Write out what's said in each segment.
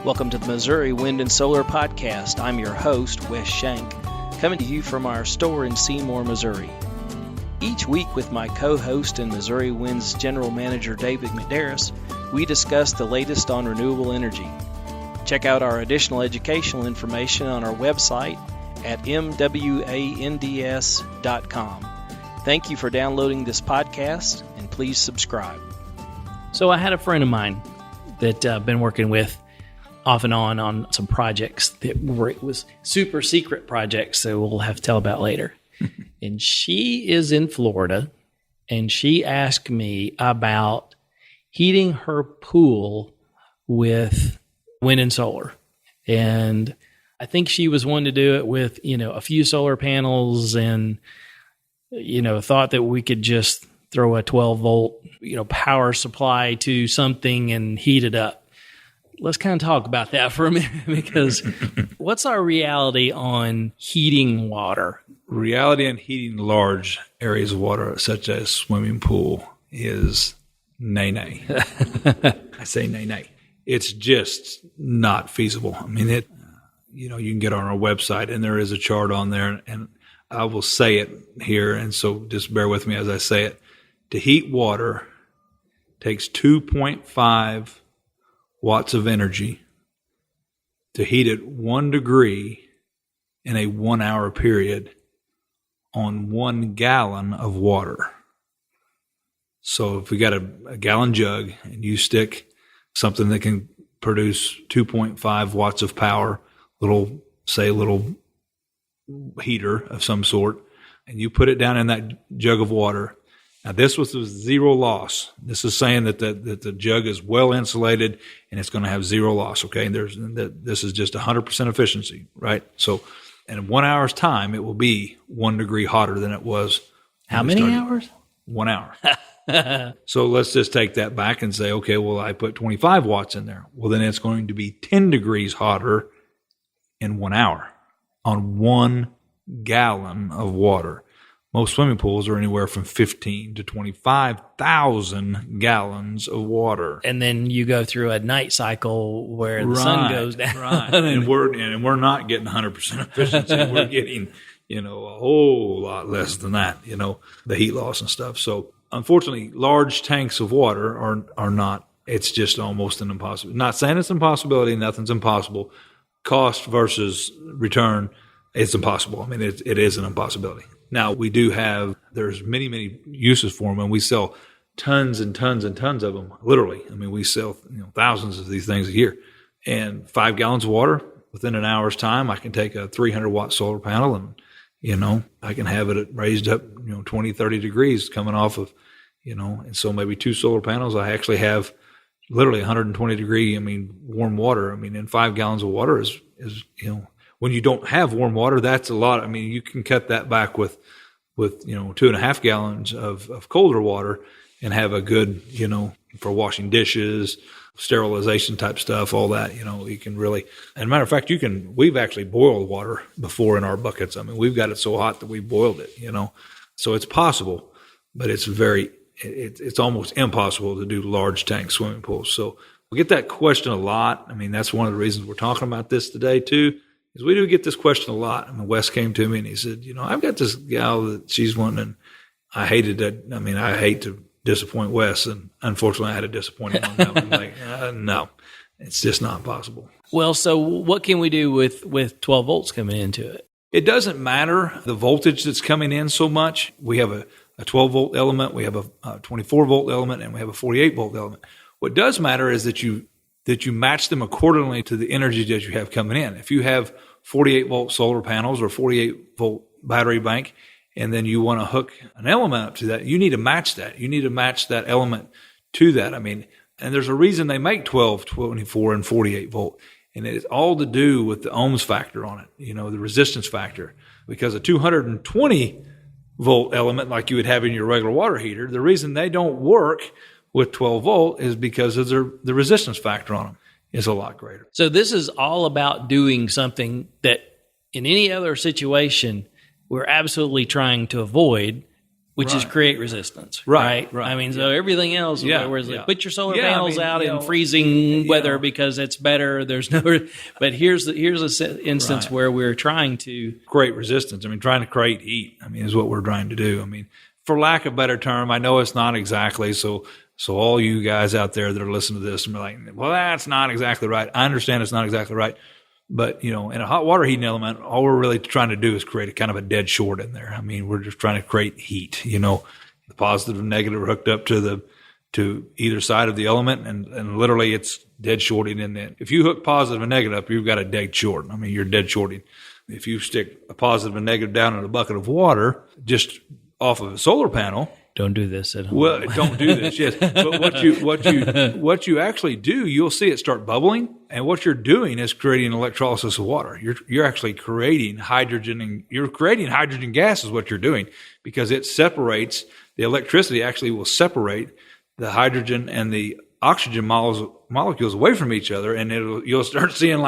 Welcome to the Missouri Wind and Solar Podcast. I'm your host, Wes Shank, coming to you from our store in Seymour, Missouri. Each week with my co-host and Missouri Wind's General Manager, David McDarris, we discuss the latest on renewable energy. Check out our additional educational information on our website at mwands.com. Thank you for downloading this podcast, and please subscribe. So I had a friend of mine that I've been working with off and on some projects that it was super secret projects that we'll have to tell about later. And she is in Florida, and she asked me about heating her pool with wind and solar. And I think she was wanting to do it with, a few solar panels and, thought that we could just throw a 12 volt, power supply to something and heat it up. Let's kind of talk about that for a minute, because what's our reality on heating water? Reality on heating large areas of water, such as swimming pool, is nay. I say nay. It's just not feasible. I mean, you can get on our website, and there is a chart on there, and I will say it here, and so just bear with me as I say it. To heat water takes 2.5 watts of energy to heat it 1 degree in a 1 hour period on 1 gallon of water. So if we got a gallon jug and you stick something that can produce 2.5 watts of power, little heater of some sort, and you put it down in that jug of water. Now, this was zero loss. This is saying that the jug is well insulated and it's going to have zero loss. Okay, and this is just 100% efficiency, right? So, in 1 hour's time, it will be 1 degree hotter than it was. How many hours? 1 hour. So let's just take that back and say, okay, well, I put 25 watts in there. Well, then it's going to be 10 degrees hotter in 1 hour on 1 gallon of water. Most swimming pools are anywhere from 15 to 25,000 gallons of water. And then you go through a night cycle where the sun goes down. Right. and we're not getting 100% efficiency. We're getting, a whole lot less than that, the heat loss and stuff. So unfortunately, large tanks of water are not, it's just almost an impossible. Not saying it's an impossibility, nothing's impossible. Cost versus return, it's impossible. I mean, it is an impossibility. Now, we do there's many, many uses for them, and we sell tons and tons and tons of them, literally. I mean, we sell thousands of these things a year. And 5 gallons of water, within an hour's time, I can take a 300-watt solar panel and, I can have it raised up, 20, 30 degrees coming off of, and so maybe 2 solar panels. I actually have literally 120-degree, warm water. And 5 gallons of water is when you don't have warm water, that's a lot. I mean, you can cut that back with 2.5 gallons of colder water and have a good, for washing dishes, sterilization type stuff, all that, you can really, and matter of fact, we've actually boiled water before in our buckets. I mean, we've got it so hot that we boiled it, so it's possible, but it's almost impossible to do large tank swimming pools. So we get that question a lot. I mean, that's one of the reasons we're talking about this today too. Because we do get this question a lot. I mean, Wes came to me and he said, I've got this gal that she's wanting, and I hated that. I mean, I hate to disappoint Wes, and unfortunately I had to disappoint him on that one. Like, no, it's just not possible. Well, so what can we do with 12 volts coming into it? It doesn't matter the voltage that's coming in so much. We have a 12 volt element, we have a 24 volt element, and we have a 48 volt element. What does matter is that you match them accordingly to the energy that you have coming in. If you have 48 volt solar panels or 48 volt battery bank, and then you want to hook an element up to that, you need to match that. You need to match that element to that. I mean, and there's a reason they make 12, 24, and 48 volt. And it's all to do with the ohms factor on it, the resistance factor. Because a 220 volt element like you would have in your regular water heater, the reason they don't work with 12 volt is because of the resistance factor on them is a lot greater. So this is all about doing something that in any other situation we're absolutely trying to avoid, which is create resistance. Right. I mean, so everything else, whereas put your solar Yeah, panels out in freezing weather because it's better. There's no, but here's a instance where we're trying to create resistance. I mean, trying to create heat, I mean, is what we're trying to do. I mean, for lack of a better term, I know it's not exactly so all you guys out there that are listening to this and be like, well, that's not exactly right. I understand it's not exactly right. But, in a hot water heating element, all we're really trying to do is create a kind of a dead short in there. I mean, we're just trying to create heat, the positive and negative are hooked up to either side of the element, and literally it's dead shorting in there. If you hook positive and negative up, you've got a dead short. I mean, you're dead shorting. If you stick a positive and negative down in a bucket of water, just off of a solar panel, don't do this at home. Well, don't do this, yes. But what you actually do, you'll see it start bubbling, and what you're doing is creating electrolysis of water. You're actually creating hydrogen, and you're creating hydrogen gas is what you're doing, because it separates the electricity. Actually, will separate the hydrogen and the oxygen molecules away from each other, and you'll start seeing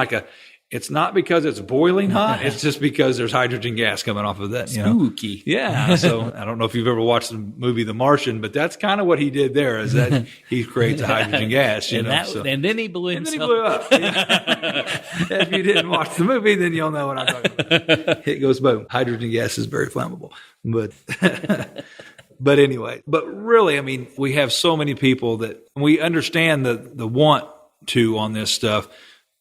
it's not because it's boiling hot. It's just because there's hydrogen gas coming off of that. Spooky. Yeah. So I don't know if you've ever watched the movie The Martian, but that's kind of what he did there, is that he creates a hydrogen gas. And then he blew himself. And then he blew up. If you didn't watch the movie, then you'll know what I'm talking about. It goes boom. Hydrogen gas is very flammable. But anyway, really, I mean, we have so many people that we understand the want to on this stuff.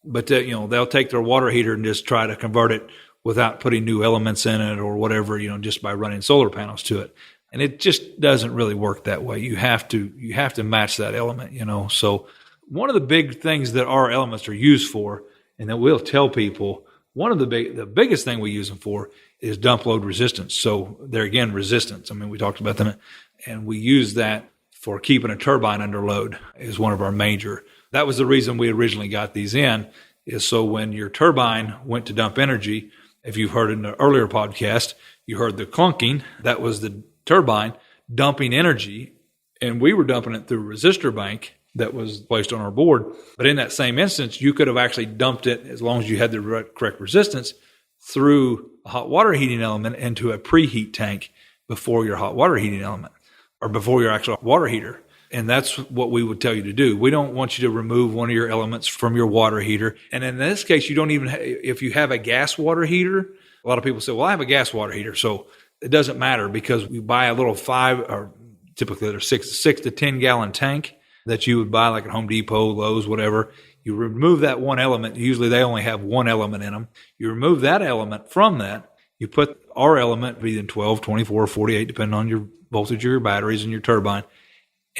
But they'll take their water heater and just try to convert it without putting new elements in it or whatever, just by running solar panels to it. And it just doesn't really work that way. You have to match that element, So one of the big things that our elements are used for, and that we'll tell people, one of the biggest thing we use them for is dump load resistance. So there again, resistance. I mean, we talked about that, and we use that for keeping a turbine under load is one of our major. That was the reason we originally got these in, is so when your turbine went to dump energy, if you've heard in the earlier podcast, you heard the clunking. That was the turbine dumping energy, and we were dumping it through a resistor bank that was placed on our board. But in that same instance, you could have actually dumped it, as long as you had the correct resistance, through a hot water heating element into a preheat tank before your hot water heating element, or before your actual water heater. And that's what we would tell you to do. We don't want you to remove one of your elements from your water heater. And in this case, you don't even, if you have a gas water heater, a lot of people say, well, I have a gas water heater. So it doesn't matter, because we buy a little typically they're 6 to 10 gallon tank that you would buy like at Home Depot, Lowe's, whatever. You remove that one element. Usually they only have one element in them. You remove that element from that. You put our element, be in 12, 24, 48, depending on your voltage of your batteries and your turbine.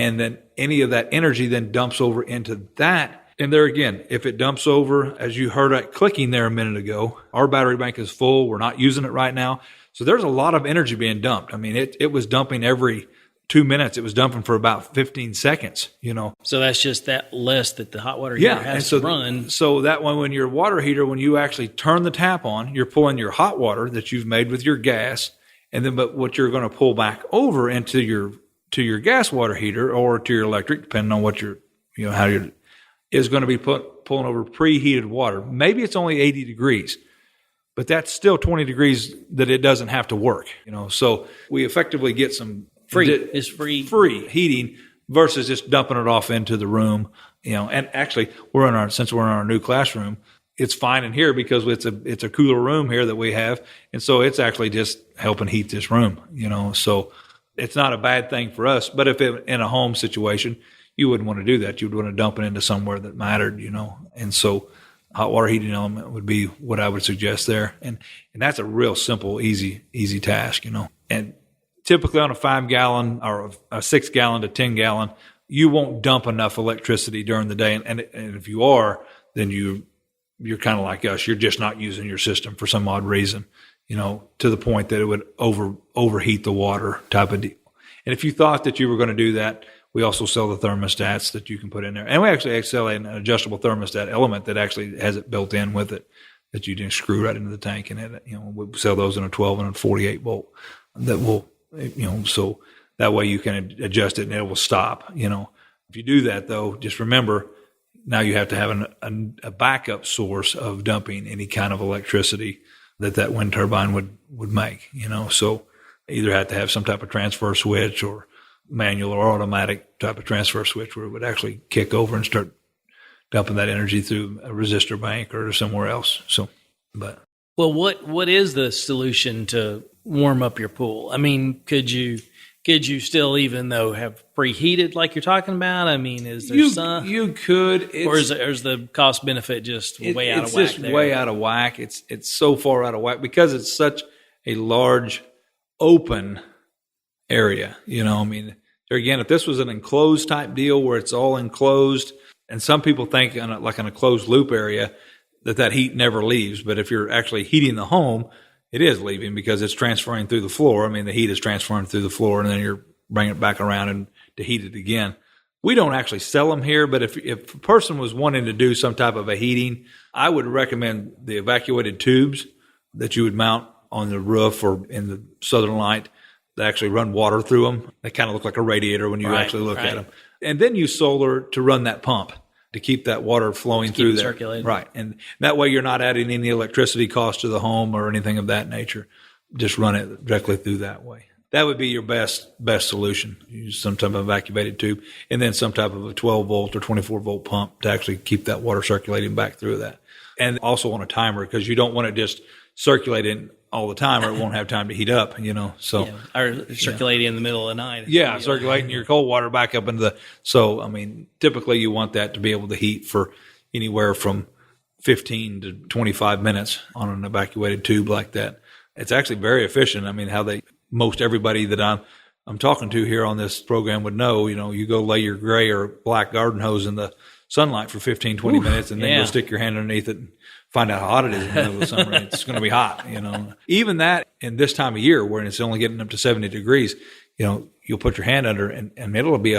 And then any of that energy then dumps over into that. And there again, if it dumps over, as you heard it clicking there a minute ago, our battery bank is full. We're not using it right now. So there's a lot of energy being dumped. I mean, it was dumping every 2 minutes. It was dumping for about 15 seconds, So that's just that less that the hot water heater has to run. So that one, when your water heater, when you actually turn the tap on, you're pulling your hot water that you've made with your gas. And then, but what you're going to pull back over into your gas water heater or to your electric, depending on what is going to be pulling over preheated water. Maybe it's only 80 degrees, but that's still 20 degrees that it doesn't have to work, So we effectively get some free heating versus just dumping it off into the room, And actually, since we're in our new classroom, it's fine in here because it's a cooler room here that we have, and so it's actually just helping heat this room, So it's not a bad thing for us, but if in a home situation, you wouldn't want to do that. You would want to dump it into somewhere that mattered, And so hot water heating element would be what I would suggest there. And that's a real simple, easy task, And typically on a 5 gallon or a 6 gallon to 10 gallon, you won't dump enough electricity during the day. And if you are, then you're kind of like us. You're just not using your system for some odd reason. To the point that it would overheat the water type of deal. And if you thought that you were going to do that, we also sell the thermostats that you can put in there. And we actually sell an adjustable thermostat element that actually has it built in with it that you just screw right into the tank. And we sell those in a 12 and a 48 volt that will, so that way you can adjust it and it will stop, If you do that though, just remember, now you have to have a backup source of dumping any kind of electricity that wind turbine would make, So Either have to have some type of transfer switch or manual or automatic type of transfer switch where it would actually kick over and start dumping that energy through a resistor bank or somewhere else. So, but. Well, what is the solution to warm up your pool? I mean, could you still, even though have preheated like you're talking about? I mean, is there some? You could. Or is the cost benefit just way out of whack? It's just way out of whack. It's so far out of whack because it's such a large open area. I mean, there again, if this was an enclosed type deal where it's all enclosed, and some people think like in a closed loop area that heat never leaves. But if you're actually heating the home, it is leaving because it's transferring through the floor. I mean, the heat is transferring through the floor, and then you're bringing it back around and to heat it again. We don't actually sell them here, but if a person was wanting to do some type of a heating, I would recommend the evacuated tubes that you would mount on the roof or in the Southern Light that actually run water through them. They kind of look like a radiator when you actually look at them. And then use solar to run that pump to keep that water flowing through there. Circulating. Right. And that way you're not adding any electricity cost to the home or anything of that nature. Just run it directly through that way. That would be your best solution. Use some type of evacuated tube and then some type of a 12 volt or 24 volt pump to actually keep that water circulating back through that. And also on a timer because you don't want it just circulating all the time or it won't have time to heat up, so. Yeah. Or circulating in the middle of the night. Yeah, circulating your cold water back up into so, I mean, typically you want that to be able to heat for anywhere from 15 to 25 minutes on an evacuated tube like that. It's actually very efficient. I mean, most everybody that I'm talking to here on this program would know, you go lay your gray or black garden hose in the sunlight for 15, 20 minutes and then go stick your hand underneath it and find out how hot it is in the middle of the summer. It's going to be hot, Even that in this time of year when it's only getting up to 70 degrees, you'll put your hand under and it'll be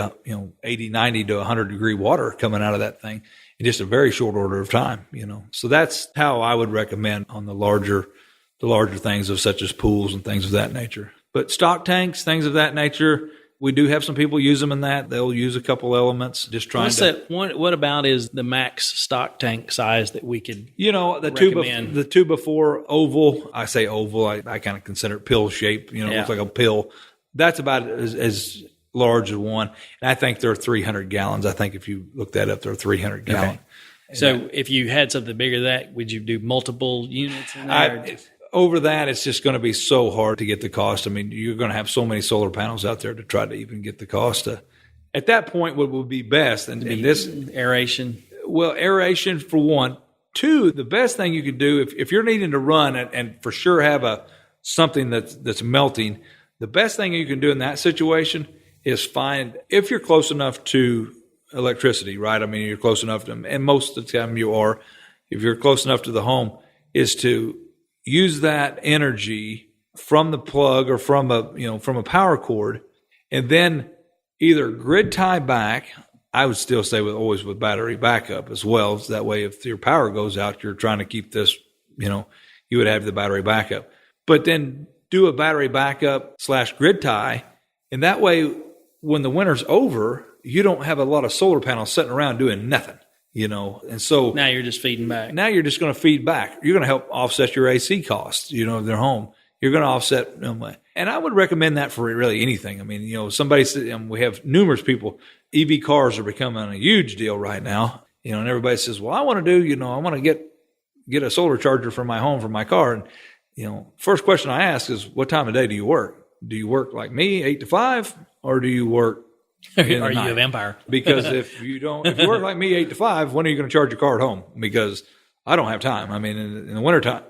80, 90 to 100 degree water coming out of that thing in just a very short order of time, So that's how I would recommend on the larger things of such as pools and things of that nature. But stock tanks, things of that nature, we do have some people use them in that. They'll use a couple elements, just trying What about is the max stock tank size that we could recommend? The 2x4 oval, I say oval, I kind of consider it pill shape, it looks like a pill. That's about as large as one. And I think they're 300 gallons. I think if you look that up, they're 300 gallon. Okay. So if you had something bigger than that, would you do multiple units in there? Over that, it's just going to be so hard to get the cost. I mean, you're going to have so many solar panels out there to try to even get the cost. At that point, what would be best? And this aeration. Well, aeration for one. Two, the best thing you could do if you're needing to run and for sure have something that's melting, the best thing you can do in that situation is find if you're close enough to electricity, right? I mean, you're close enough to, and most of the time you are. If you're close enough to the home, is to use that energy from the plug or from a power cord, and then either grid tie back. I would still say always with battery backup as well. So that way, if your power goes out, you're trying to keep this. You would have the battery backup, but then do a battery backup / grid tie, and that way, when the winter's over, you don't have a lot of solar panels sitting around doing nothing. And so now you're just feeding back. Now you're just going to feed back. You're going to help offset your AC costs, of their home. You're going to offset. And I would recommend that for really anything. I mean, somebody said, we have numerous people, EV cars are becoming a huge deal right now, and everybody says, well, I want to do, I want to get a solar charger for my home, for my car. And, first question I ask is, what time of day do you work? Do you work like me, 8 to 5, or do you work Are you a vampire? Because if you work like me 8 to 5, when are you going to charge your car at home? Because I don't have time. I mean, in the wintertime,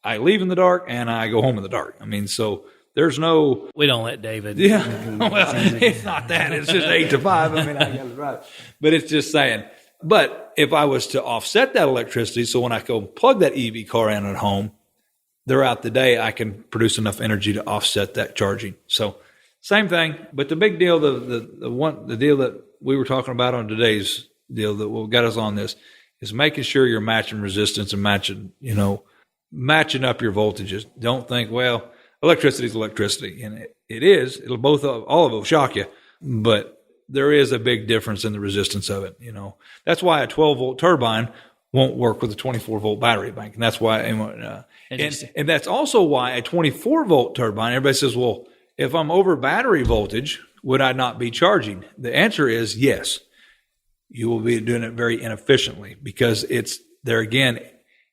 I leave in the dark and I go home in the dark. I mean, so there's no. We don't let David. Yeah. Well, it's not that. It's just 8 to 5. I mean, I got to drive. But it's just saying. But if I was to offset that electricity, so when I go plug that EV car in at home, throughout the day, I can produce enough energy to offset that charging. So. Same thing, but the big deal, the deal that we were talking about on today's deal that got us on this is making sure you're matching resistance and matching up your voltages. Don't think, well, electricity is electricity, and it is. All of it will shock you, but there is a big difference in the resistance of it. That's why a 12 volt turbine won't work with a 24 volt battery bank, and that's why. And that's also why a 24 volt turbine. Everybody says, well. if I'm over battery voltage, would I not be charging? The answer is yes. You will be doing it very inefficiently because it's there again,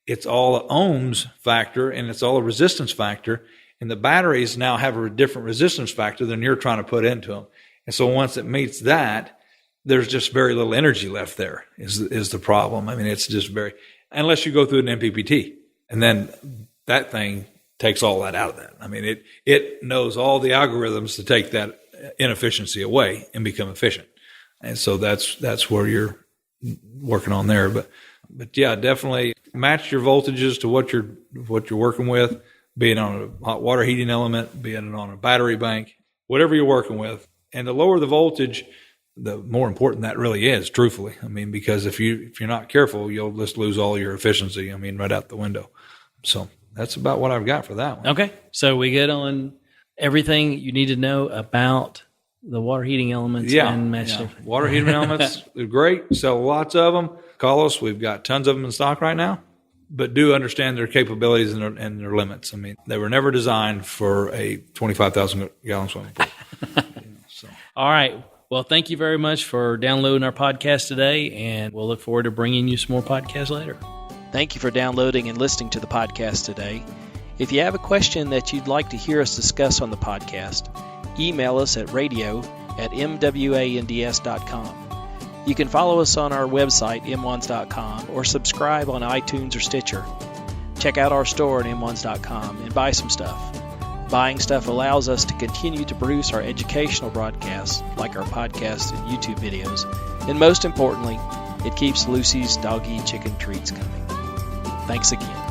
it's all an ohms factor and it's all a resistance factor. And the batteries now have a different resistance factor than you're trying to put into them. And so once it meets that, there's just very little energy left there is the problem. I mean, it's just unless you go through an MPPT, and then that thing takes all that out of that. I mean, it knows all the algorithms to take that inefficiency away and become efficient. And so that's where you're working on there. But yeah, definitely match your voltages to what you're working with, be it on a hot water heating element, be it on a battery bank, whatever you're working with. And the lower the voltage, the more important that really is, truthfully. I mean, because if you're not careful, you'll just lose all your efficiency. I mean, right out the window. So that's about what I've got for that one. Okay. So we get on everything you need to know about the water heating elements and match them. Water heating elements, they're great. Sell lots of them. Call us. We've got tons of them in stock right now. But do understand their capabilities and their limits. I mean, they were never designed for a 25,000-gallon swimming pool. All right. Well, thank you very much for downloading our podcast today, and we'll look forward to bringing you some more podcasts later. Thank you for downloading and listening to the podcast today. If you have a question that you'd like to hear us discuss on the podcast, email us at radio@mwands.com. You can follow us on our website, mwands.com, or subscribe on iTunes or Stitcher. Check out our store at mwands.com and buy some stuff. Buying stuff allows us to continue to produce our educational broadcasts, like our podcasts and YouTube videos. And most importantly, it keeps Lucy's doggy chicken treats coming. Thanks again.